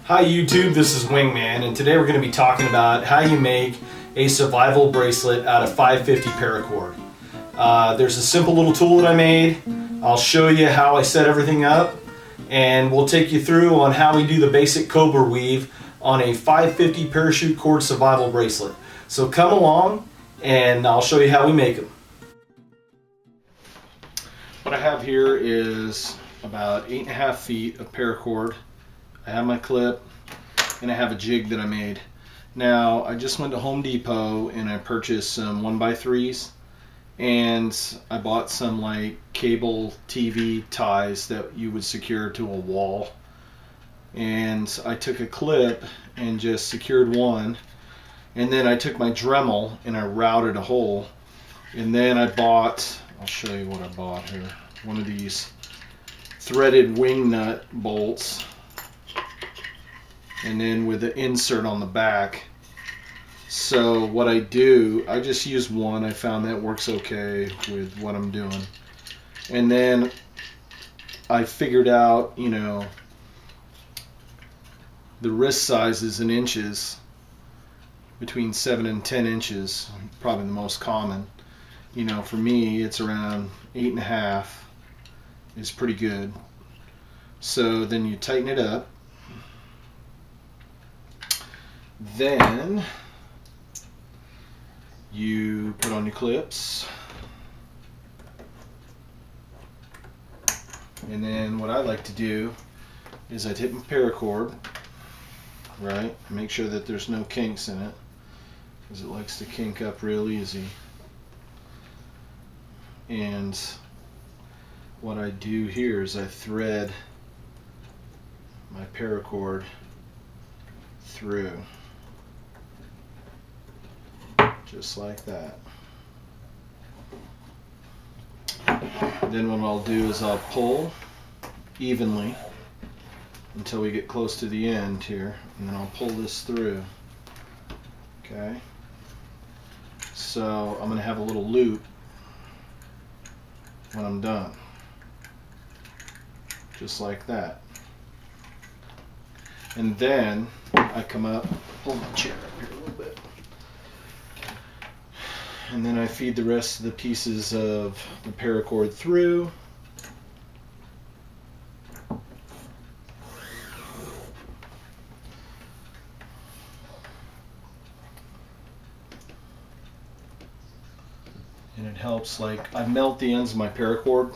Hi YouTube, this is Wingman, and today we're going to be talking about how you make a survival bracelet out of 550 paracord. There's a simple little tool that I made. I'll show you how I set everything up, and we'll take you through on how we do the basic Cobra Weave on a 550 parachute cord survival bracelet. So come along and I'll show you how we make them. What I have here is about 8.5 feet of paracord. I have my clip and I have a jig that I made. Now I just went to Home Depot and I purchased some 1x3s, and I bought some like cable TV ties that you would secure to a wall, and I took a clip and just secured one, and then I took my Dremel and I routed a hole, and then I bought, I'll show you what I bought here, one of these threaded wing nut bolts, and then with the insert on the back. So what I do, I just use one. I found that works okay with what I'm doing. And then I figured out, you know, the wrist sizes in inches, between 7 and 10 inches, probably the most common. You know, for me, it's around 8.5 is pretty good. So then you tighten it up. Then you put on your clips, and then what I like to do is I take my paracord, right, make sure that there's no kinks in it, because it likes to kink up real easy. And what I do here is I thread my paracord through, just like that. Then what I'll do is I'll pull evenly until we get close to the end here, and then I'll pull this through. Okay, so I'm going to have a little loop when I'm done, just like that. And then I come up, pull my chair up here a little bit, and then I feed the rest of the pieces of the paracord through. And it helps, like, I melt the ends of my paracord,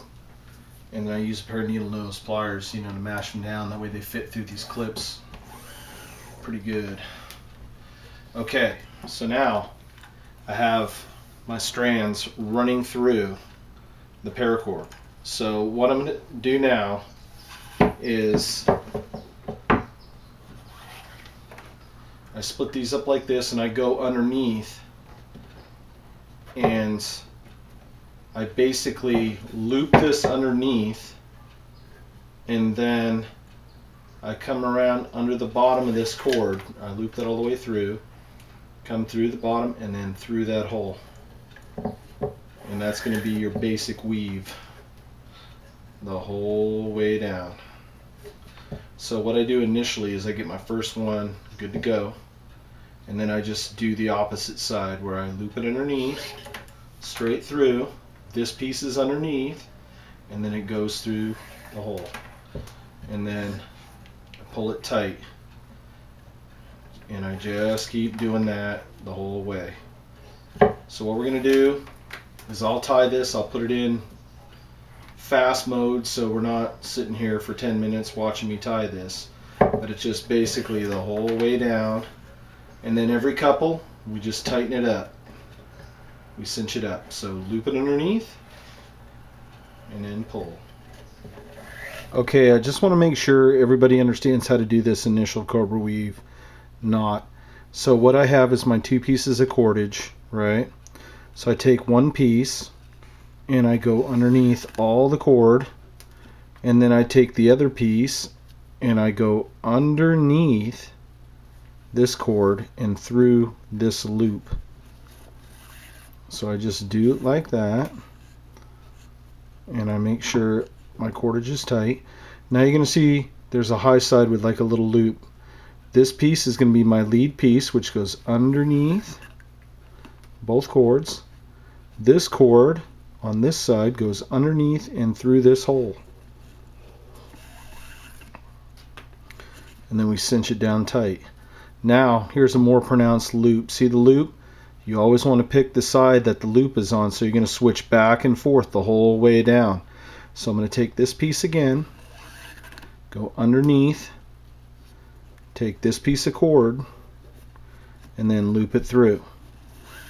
and then I use a pair of needle nose pliers, you know, to mash them down. That way they fit through these clips pretty good. Okay, so now I have my strands running through the paracord. So what I'm going to do now is I split these up like this, and I go underneath, and I basically loop this underneath, and then I come around under the bottom of this cord. I loop that all the way through, come through the bottom, and then through that hole. And that's going to be your basic weave the whole way down. So what I do initially is I get my first one good to go, and then I just do the opposite side where I loop it underneath, straight through. This piece is underneath, and then it goes through the hole, and then I pull it tight, and I just keep doing that the whole way. So what we're going to do is I'll tie this, I'll put it in fast mode so we're not sitting here for 10 minutes watching me tie this, but it's just basically the whole way down, and then every couple we just tighten it up, we cinch it up. So loop it underneath and then pull. Okay, I just want to make sure everybody understands how to do this initial Cobra Weave knot. So what I have is my 2 pieces of cordage, right? So I take one piece and I go underneath all the cord, and then I take the other piece and I go underneath this cord and through this loop. So I just do it like that, and I make sure my cordage is tight. Now you're going to see there's a high side with like a little loop. This piece is going to be my lead piece, which goes underneath both cords. This cord on this side goes underneath and through this hole. And then we cinch it down tight. Now, here's a more pronounced loop. See the loop? You always want to pick the side that the loop is on, so you're going to switch back and forth the whole way down. So I'm going to take this piece again, go underneath, take this piece of cord, and then loop it through.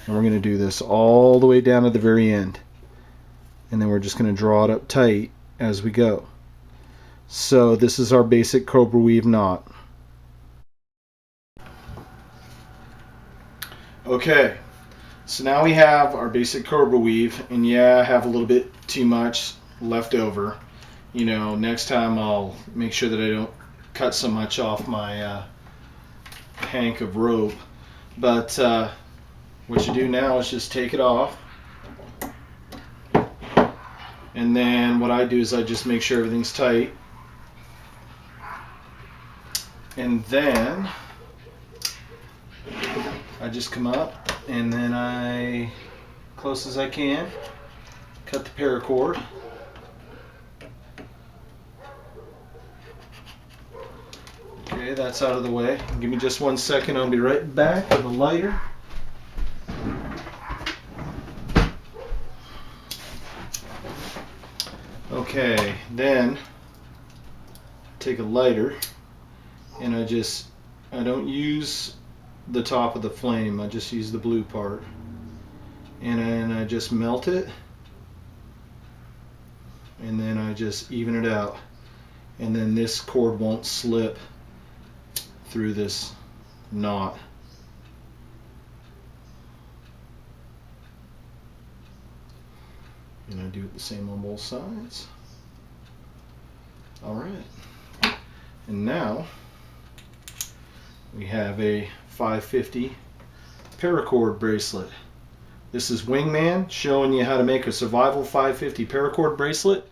And we're going to do this all the way down to the very end. And then we're just going to draw it up tight as we go. So this is our basic Cobra Weave knot. Okay, so now we have our basic Cobra Weave, and yeah, I have a little bit too much left over. You know, next time I'll make sure that I don't cut so much off my hank of rope. But what you do now is just take it off. And then what I do is I just make sure everything's tight. And then I just come up and then I, close as I can, cut the paracord. Okay, that's out of the way. Give me just 1 second, I'll be right back with a lighter. Okay, then take a lighter and I don't use the top of the flame, I just use the blue part, and then I just melt it, and then I just even it out, and then this cord won't slip through this knot. And I do it the same on both sides. Alright, and now we have a 550 paracord bracelet. This is Wingman showing you how to make a survival 550 paracord bracelet.